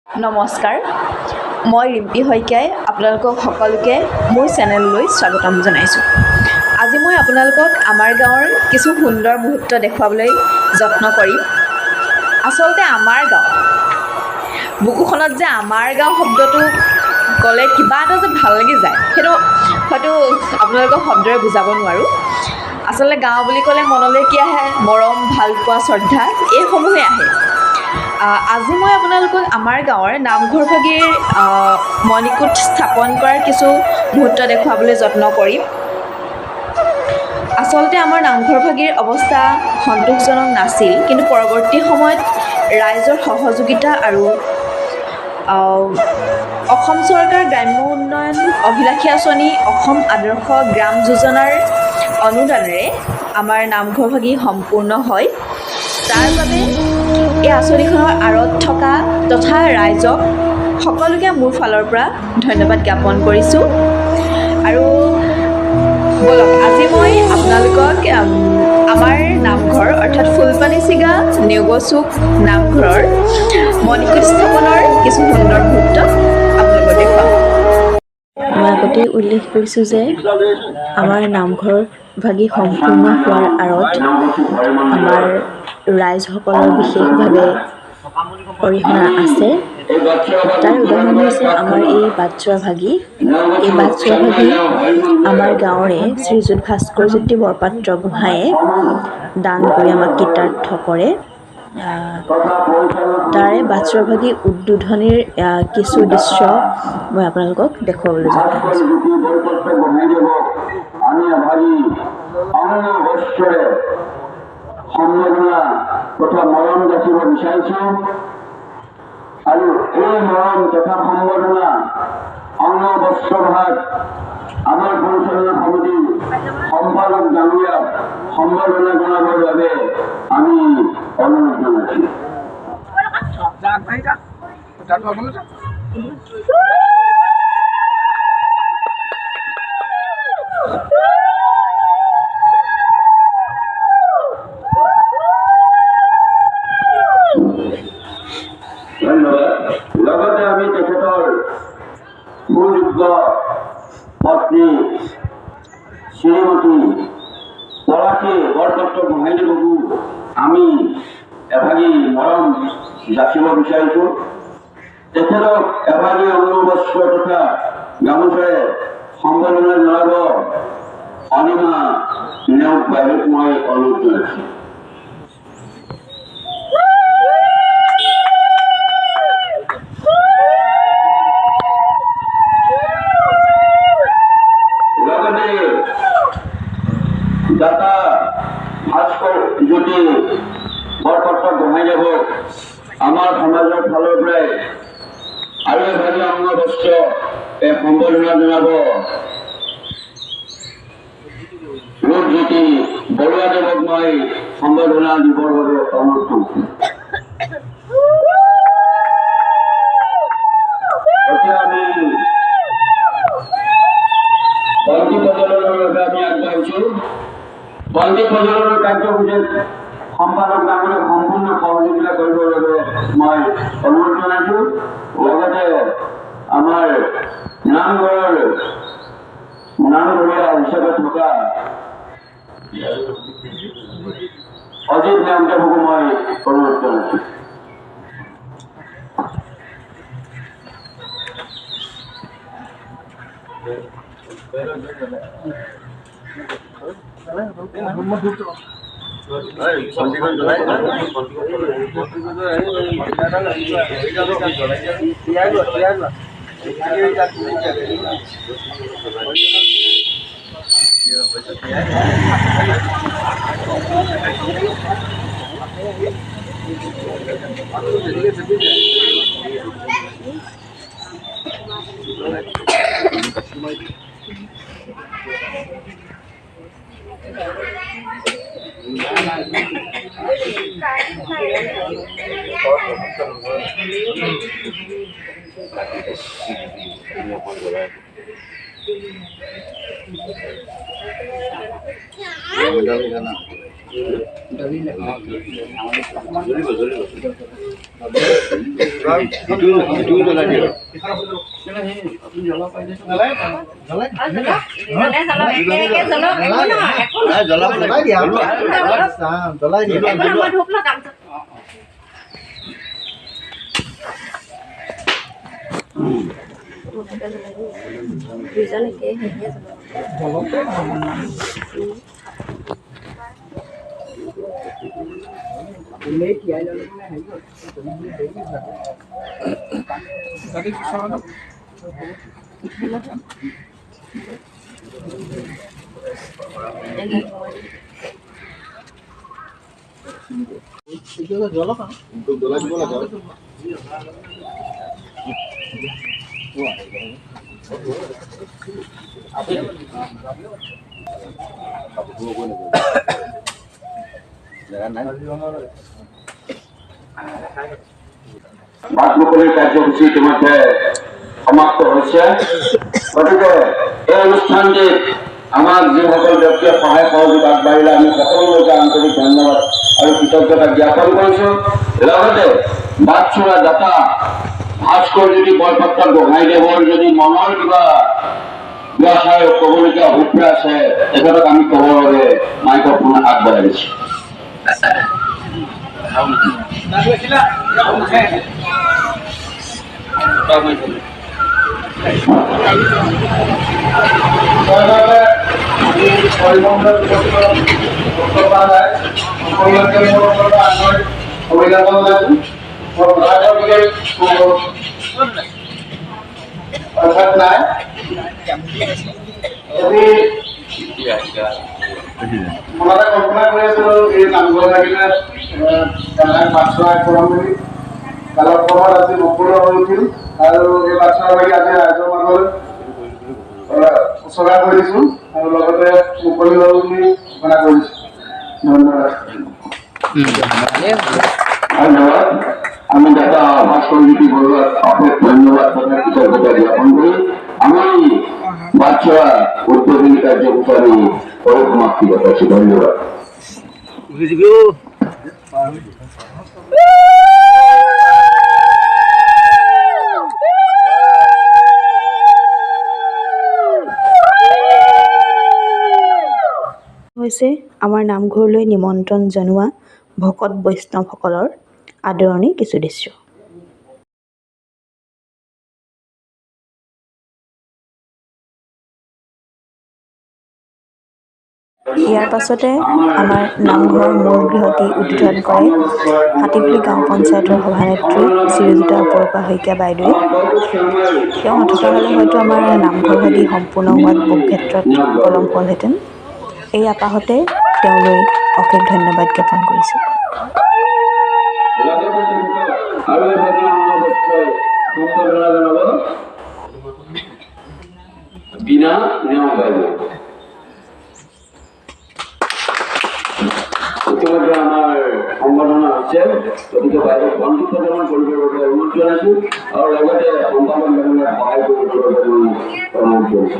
নমস্কাৰ, মই ৰিম্পী শইকীয়াই আপোনালোকক সকলোকে মোৰ চেনেললৈ স্বাগতম জনাইছোঁ। আজি মই আপোনালোকক আমাৰ গাঁৱৰ কিছু সুন্দৰ মুহূৰ্ত দেখুৱাবলৈ যত্ন কৰিম। আচলতে আমাৰ গাঁও বুকুখনত যে আমাৰ গাঁও শব্দটো ক'লে কিবা এটা যে ভাল লাগি যায়, সেইটো হয়তো আপোনালোকক শব্দৰে বুজাব নোৱাৰোঁ। আচলতে গাঁও বুলি ক'লে মনলৈ কি আহে? মৰম, ভালপোৱা, শ্ৰদ্ধা এইসমূহে আহে। আজি মই আপোনালোকক আমাৰ গাঁৱৰ নামঘৰভাগিৰ মণিকূট স্থাপন কৰাৰ কিছু মুহূৰ্ত দেখুৱাবলৈ যত্ন কৰিম। আচলতে আমাৰ নামঘৰভাগিৰ অৱস্থা সন্তোষজনক নাছিল, কিন্তু পৰৱৰ্তী সময়ত ৰাইজৰ সহযোগিতা আৰু অসম চৰকাৰ গ্ৰাম্য উন্নয়ন অভিলাষী আঁচনি, অসম আদৰ্শ গ্ৰাম যোজনাৰ অনুদানেৰে আমাৰ নামঘৰভাগি সম্পূৰ্ণ হয়। তাৰ বাবে এই আঁচনিখনৰ আঁৰত থকা তথা ৰাইজক সকলোকে মোৰ ফালৰ পৰা ধন্যবাদ জ্ঞাপন কৰিছোঁ। আৰু ব'লক আজি মই আপোনালোকক আমাৰ নামঘৰ অৰ্থাৎ ফুলপানীছিগা নেওগচুক নামঘৰৰ মণিকূট স্থাপনৰ কিছু সুন্দৰ মুহূৰ্ত আপোনালোকক দেখুৱাম। মই আগতেই উল্লেখ কৰিছোঁ যে আমাৰ নামঘৰ ভাগি সম্পূৰ্ণ হোৱাৰ আঁৰত আমাৰ ৰাইজসকলৰ বিশেষভাৱে অৰিহণা আছে। তাৰ উদাহৰণ হৈছে আমাৰ এই বাটচ'ৰা ভাগি। এই বাটচ'ৰা ভাগি আমাৰ গাঁৱৰে শ্ৰীযুত ভাস্কৰজ্যোতি বৰপাত্ৰ গোহাঁয়ে দান কৰি আমাক কৃতাৰ্থ কৰে। তাৰে বাটচ'ৰা ভাগি উদ্বোধনীৰ কিছু দৃশ্য মই আপোনালোকক দেখুৱাবলৈ যত্ন কৰিছোঁ। সম্মাননা তথা মৰম যাচিব বিচাৰিছোঁ আৰু এই মৰম তথা সম্বৰ্ধনা অন্ন বস্ত্ৰভাগ আমাৰ পৰিচালনা সমিতিৰ সম্পাদক ডাঙৰীয়াক সম্বৰ্ধনা জনাবৰ বাবে আমি অনুৰোধ জনাইছোঁ। লগতে আমি তেখেতৰ সুযোগ্য পত্নী শ্ৰীমতী পলাশী বৰপাত্ৰ গোহাঁইদেৱকো আমি এভাগি মৰম যাচিব বিচাৰিছোঁ। তেখেতক এভাগি অঙ্গবস্ত্ৰ তথা গামোচাৰে সম্বৰ্ধনা জনাব অনিমা নেওগ বাইদেউক মই অনুৰোধ জনাইছোঁ। দাতা ভাস্কৰজ্যোতি বৰপাত্ৰ গোহাঁইদেৱক আমাৰ সমাজৰ ফালৰ পৰাই আৰু এভাগি অঙ্গবস্ত্ৰ সম্বৰ্ধনা জনাব ৰূপজ্যোতি বৰুৱাদেৱক মই সম্বৰ্ধনা দিবৰ বাবে অনুৰোধ কৰিছোঁ। এতিয়া আমি বন্তি প্ৰজ্বলনৰ বাবে আমি আগবাঢ়িছোঁ। বন্তি প্ৰজ্বলনৰ কাৰ্যসূচীত সম্পাদক ডাঙৰীয়াক সম্পূৰ্ণ সহযোগিতা কৰিবৰ বাবে মই অনুৰোধ জনাইছোঁ। লগতে আমাৰ নামঘৰীয়া হিচাপে থকা অজিত নেওগদেৱকো মই অনুৰোধ জনাইছোঁ। ভাত মুকলিৰ কাৰ্যসূচী ইতিমধ্যে সমাপ্ত হৈছে গতিকে এই অনুষ্ঠানটিত আমাক যিসকল ব্যক্তিয়ে সহায় সহযোগ আগবাঢ়িলে আমি সকলোকে আন্তৰিক ধন্যবাদ আৰু কৃতজ্ঞতা জ্ঞাপন কৰিছোঁ লগতে বাটচোৰা দাতা ভাস্কৰ যদি বৰপাত্ৰ গোহাঁইদেৱৰ যদি মনৰ কিবা দুআষাৰ ক'বলগীয়া অভিপ্ৰায় আছে তেখেতক আমি ক'বৰ বাবে মাইক্ৰফোন আগবঢ়াই দিছোঁ মনতে কল্পনা কৰি আছিলো এই নামঘৰ লাগিলে বাটচৰা কৰাম বুলি কালক্ৰমত আজি মুকলি হৈ উঠিল আৰু এই বাটচৰা লাগি আজি ৰাইজৰ মাজলৈ উচৰ্গা কৰি দিছো আৰু লগতে মুকলি হৈ বুলি ঘোষণা কৰিছো ধন্যবাদ ধন্যবাদ আমি দাদা ভাস্কৰ জ্যোতি বৰুৱাক অশেষ ধন্যবাদ তথা কৃতজ্ঞতা জ্ঞাপন কৰি আমি বাটচৰা উদ্বোধনী কাৰ্যসূচী আমি সমাপ্তি ঘটাইছো ধন্যবাদ হৈছে আমাৰ নামঘৰলৈ নিমন্ত্ৰণ জনোৱা ভকত বৈষ্ণৱসকলৰ আদৰণি কিছু দৃশ্য। ইয়াৰ পাছতে আমাৰ নামঘৰৰ মূল গৃহটি উদ্বোধন কৰে হাতীপুলি গাঁও পঞ্চায়তৰ সভানেত্ৰী শ্ৰীযুতা অপৰূপা শইকীয়া বাইদেৱে। তেওঁ নথকা হ'লে হয়তো আমাৰ নামঘৰভাগি সম্পূৰ্ণ হোৱাত বহু ক্ষেত্ৰত পলম হ'লহেঁতেন। এই আপাহতে তেওঁলৈ অশেষ ধন্যবাদ জ্ঞাপন কৰিছোঁ। বিনা নিয়ম বাইদেউ ইতিমধ্যে আমাৰ সম্বৰ্ধনা হৈছে গতিকে বাইদেউ বন্ধু প্ৰদান কৰিবৰ বাবে অনুৰোধ জনাইছো আৰু লগতে সম্পাদন বাহিনীয়ে সহায় কৰিবৰ বাবে অনুৰোধ কৰিছো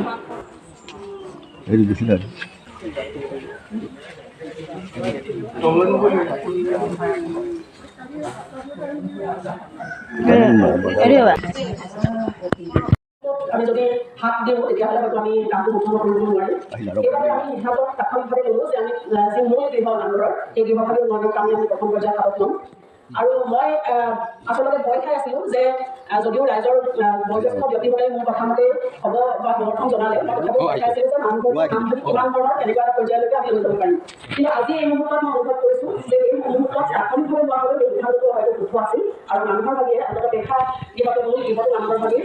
আমি যদি হাত দিওঁ তেতিয়াহ'লে হয়তো আমি কামটো সম্পূৰ্ণ কৰিব নোৱাৰিম সেইবাবে আমি সিহঁতক তাৎক্ষণিকভাৱে ক'লোঁ যে আমি যি মূল গৃহ নামঘৰৰ সেই গৃহভাগৰ নিৰ্মাণৰ কাম আমি প্ৰথম পৰ্যায়ত হাতত ল'ম আৰু মই আচলতে ভয় খাই আছিলোঁ যে যদিও ৰাইজৰ বয়োজ্যেষ্ঠ ব্যক্তিসকলে মোৰ কথামতে হ'ব বা সমৰ্থন জনালে মই তথাপিও ভয় খাইছিলোঁ যে নামঘৰৰ কামখিনি কিমান ধৰণৰ কেনেকুৱা এটা পৰ্যায়লৈকে আমি লৈ যাব পাৰিম কিন্তু আজি এই মুহূৰ্তত মই অনুভৱ কৰিছোঁ যে এই মুহূৰ্তত তাৎক্ষণিকভাৱে লোৱা হ'লেও এই সিদ্ধান্তটো হয়তো শুদ্ধ আছিল আৰু নামঘৰভাগিয়ে অন্ততঃ দেখা যিহেতু মূল গৃহটো নামঘৰভাগিৰ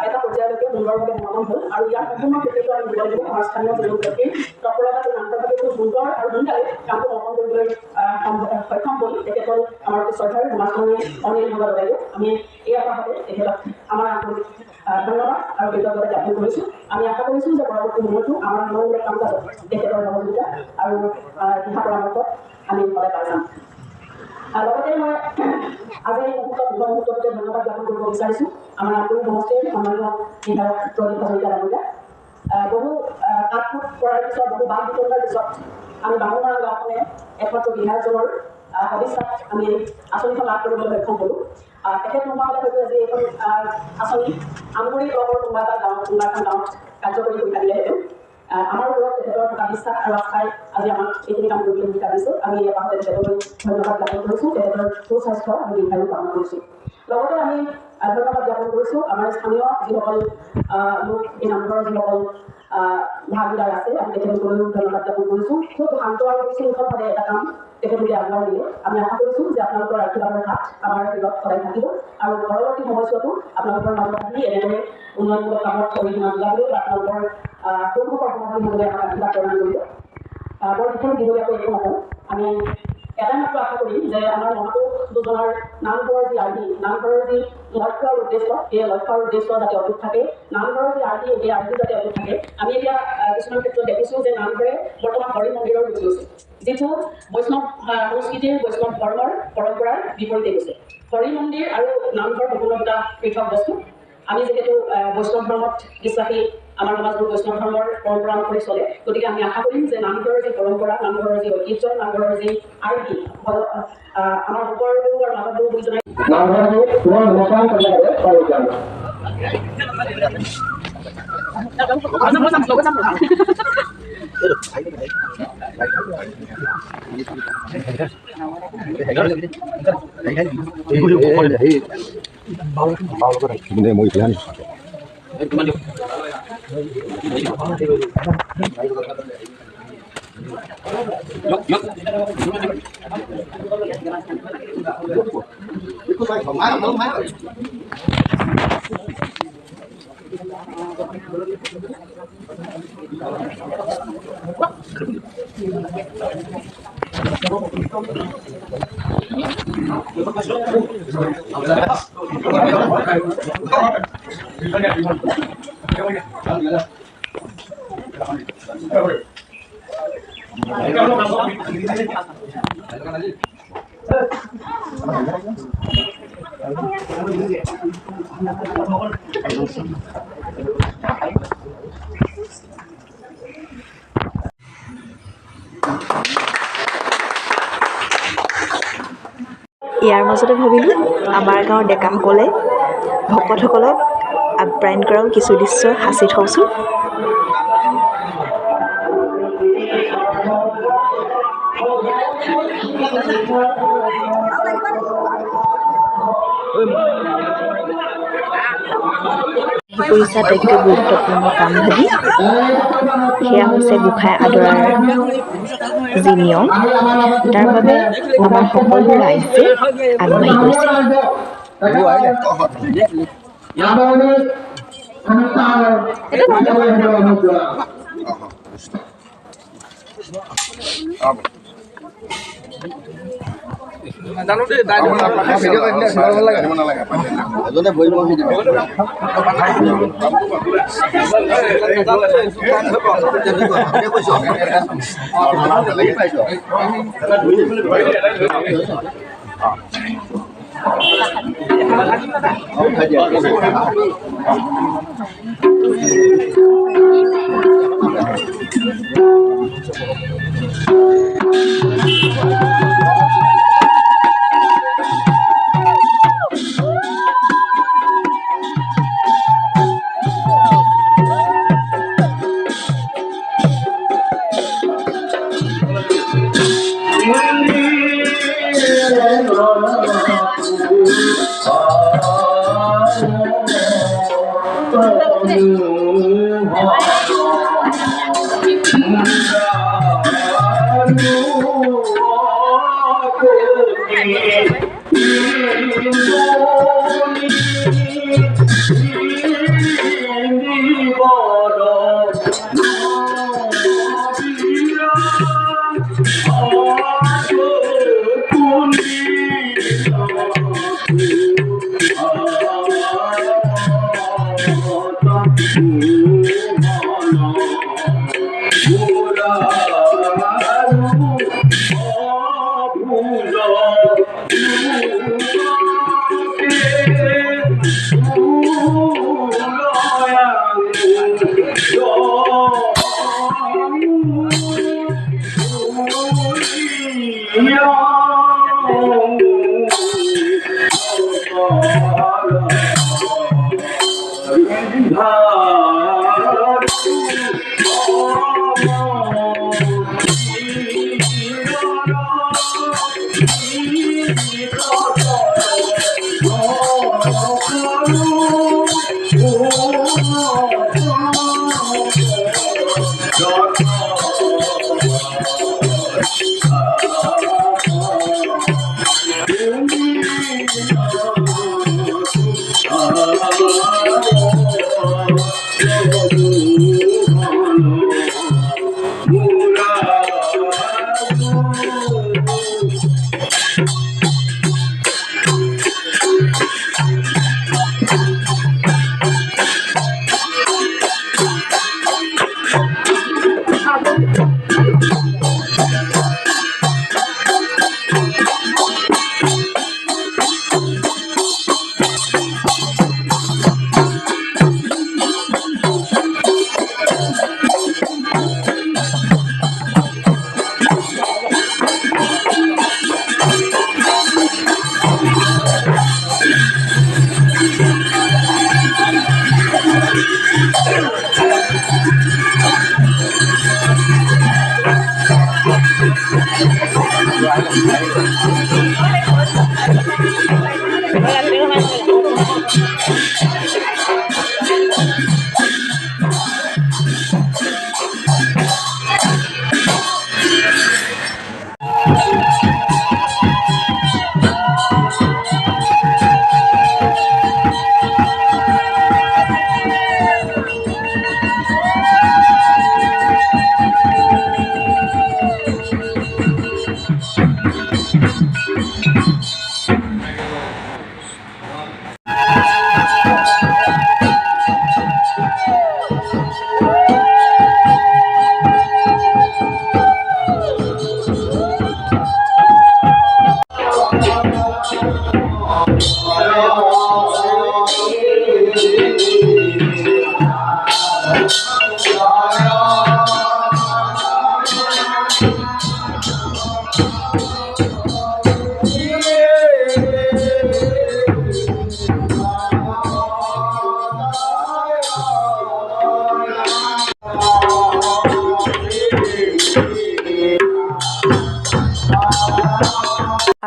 এটা পৰ্যায়লৈকে সুন্দৰভাৱে সমাপন হ'ল আৰু ইয়াৰ সম্পূৰ্ণ ক্ষেত্ৰতো আমি দিব লাগিব আমাৰ স্থানীয় যুৱক ব্যক্তিৰ তৎপৰতা নামঘৰভাগে খুব সুন্দৰ আৰু সোনকালে কামটো সম্পন্ন কৰিবলৈ সক্ষম হ'ল তেখেতৰ আমাৰ শ্ৰদ্ধাৰ সমাজখনে অনিল ভগত বাইদেউ আমি এই আশাতে তেখেতক আমাৰ আন্তৰিক ধন্যবাদ আৰু কৃতজ্ঞতা জ্ঞাপন কৰিছোঁ আমি আশা কৰিছোঁ যে পৰৱৰ্তী সময়তো আমাৰ মনোযোগ কাম কাজত তেখেতৰ সহযোগিতা আৰু দিহা পৰামৰ্শত আমি সদায় পাই যাম লগতে মই আজি এই মুহূৰ্ততে ধন্যবাদ জ্ঞাপন কৰিব বিচাৰিছোঁ আমাৰ আন্তৰিক সমষ্টিৰ সন্মানীয় বিধায়ক প্ৰদীপ হাজৰিকা ডাঙৰীয়া বহু কাঠফুট কৰাৰ পিছত বহু বাক বিতৰণ পিছত আমি বামুণমৰা গাঁওখনে একমাত্ৰ বিধায়কজনৰ সদিচ্ছাত আমি আঁচনিখন লাভ কৰিবলৈ সক্ষম হ'লোঁ তেখেত নোহোৱালে হয়তো আজি এইখন আঁচনি আমগুৰি ব্লকৰ কোনোবা এটা গাঁৱত কোনোবা এখন গাঁৱত কাৰ্যকৰী হৈ থাকিলেহেঁতেন। আমাৰ ওপৰত তেখেতৰ থকা বিশ্বাস আৰু আস্থাই আজি আমাক এইখিনি কাম কৰিবলৈ সুবিধা দিছে। আমি এই আপাহতে তেখেতলৈ ধন্যবাদ জ্ঞাপন কৰিছোঁ। তেখেতৰ সুস্বাস্থ্য আৰু দীৰ্ঘায়ু কামনা কৰিছোঁ। লগতে আমি ধন্যবাদ জ্ঞাপন কৰিছোঁ আমাৰ স্থানীয় যিসকল লোক এই নামঘৰৰ যিসকল ভাগিদাৰ আছে, আমি তেখেতসকলেও ধন্যবাদ জ্ঞাপন কৰিছোঁ। খুব শান্ত আৰু শৃংখলভাৱে এটা কাম তেখেতলোকে আগুৱাই দিলে। আমি আশা কৰিছোঁ যে আপোনালোকৰ আশীৰ্বাদৰ হাত আমাৰ লগত সদায় থাকিব আৰু পৰৱৰ্তী সময়ছোৱাতো আপোনালোকৰ মাজত আহি এনেদৰে উন্নয়নমূলক কামত অৰিহণা যোগাবলৈ বা আপোনালোকৰ সুখৰ সমাধান হ'বলৈ আমাক আশীৰ্বাদ প্ৰদান কৰিব। বৰ বিশেষ দীঘলীয়াকৈ একো নকওঁ। আমি এটাই মাত্ৰ আশা কৰিম যে আমাৰ মহাপুৰুষ দুজনৰ নামঘৰৰ যি আৰ্হি, নামঘৰৰ যি লক্ষ্য আৰু উদ্দেশ্য, এই লক্ষ্য আৰু উদ্দেশ্য যাতে অটুট থাকে, নামঘৰৰ যি আৰ্হি, এই আৰ্হি যাতে অটুট থাকে। আমি এতিয়া কিছুমান ক্ষেত্ৰত দেখিছোঁ যে নামঘৰে বৰ্তমান হৰি মন্দিৰৰ ৰূপ লৈছে, যিটো বৈষ্ণৱ সংস্কৃতিৰ বৈষ্ণৱ ধৰ্মৰ পৰম্পৰাৰ বিপৰীতে গৈছে। হৰি মন্দিৰ আৰু নামঘৰ সম্পূৰ্ণ দুটা পৃথক বস্তু। আমি যিহেতু বৈষ্ণৱ ধৰ্মত বিশ্বাসী, আমাৰ সমাজবোৰ বৈষ্ণৱ ধৰ্মৰ পৰম্পৰা অনুসৰি চলে, গতিকে আমি আশা কৰিম যে নামঘৰৰ যি পৰম্পৰা, নামঘৰৰ যি ঐতিহ্য, নামঘৰৰ যি আৰ্হি আমাৰ ওপৰবোৰ আৰু মাজতবোৰ বুলি জনাই ইয়াৰ মাজতে ভাবিলোঁ আমাৰ গাঁৱৰ ডেকাসকলে ভকতসকলক আপ্যায়ন কৰাও কিছু দৃশ্য সাঁচি থওঁচোন। কৰিছে আটাইতকৈ গুৰুত্বপূৰ্ণ কাম ভাবি সেয়া হৈছে গোঁসাই আদৰাৰ যি নিয়ম, তাৰ বাবে আমাৰ সকলো ৰাইজে আগবাঢ়ি গৈছে।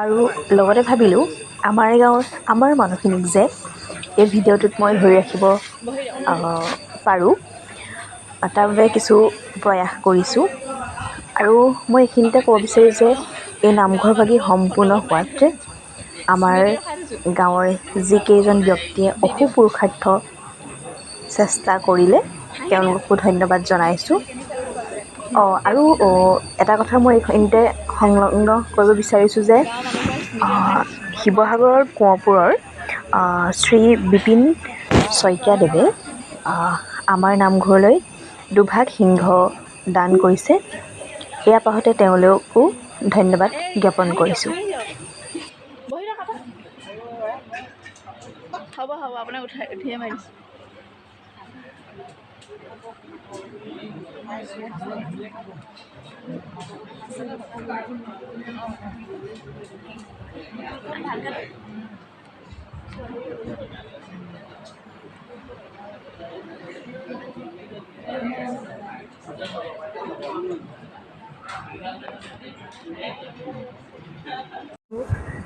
আৰু লগতে ভাবিলোঁ আমাৰ গাঁৱৰ আমাৰ মানুহখিনিক যে এই ভিডিঅ'টোত মই ধৰি ৰাখিব পাৰোঁ, তাৰ বাবে কিছু প্ৰয়াস কৰিছোঁ। আৰু মই এইখিনিতে ক'ব বিচাৰোঁ যে এই নামঘৰ ভাগি সম্পূৰ্ণ হোৱাত আমাৰ গাঁৱৰ যিকেইজন ব্যক্তিয়ে অহোপুৰুষাৰ্থ চেষ্টা কৰিলে তেওঁলোককো ধন্যবাদ জনাইছোঁ। আৰু এটা কথা মই এইখিনিতে সংলগ্ন কৰিব বিচাৰিছোঁ যে শিৱসাগৰৰ কোঁৱৰপুৰৰ শ্ৰী বিপিন শইকীয়াদেৱে আমাৰ নামঘৰলৈ দুভাগ সিংহ দান কৰিছে। এয়া পাহতে তেওঁলোকো ধন্যবাদ জ্ঞাপন কৰিছোঁ। হ'ব আপোনাক উঠিয়ে মাৰিছোঁ।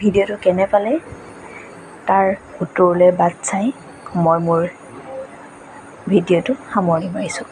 ভিডিঅ'টো কেনে পালে তাৰ উত্তৰলৈ বাট চাই মই মোৰ ভিডিঅ'টো সামৰণি মাৰিছোঁ।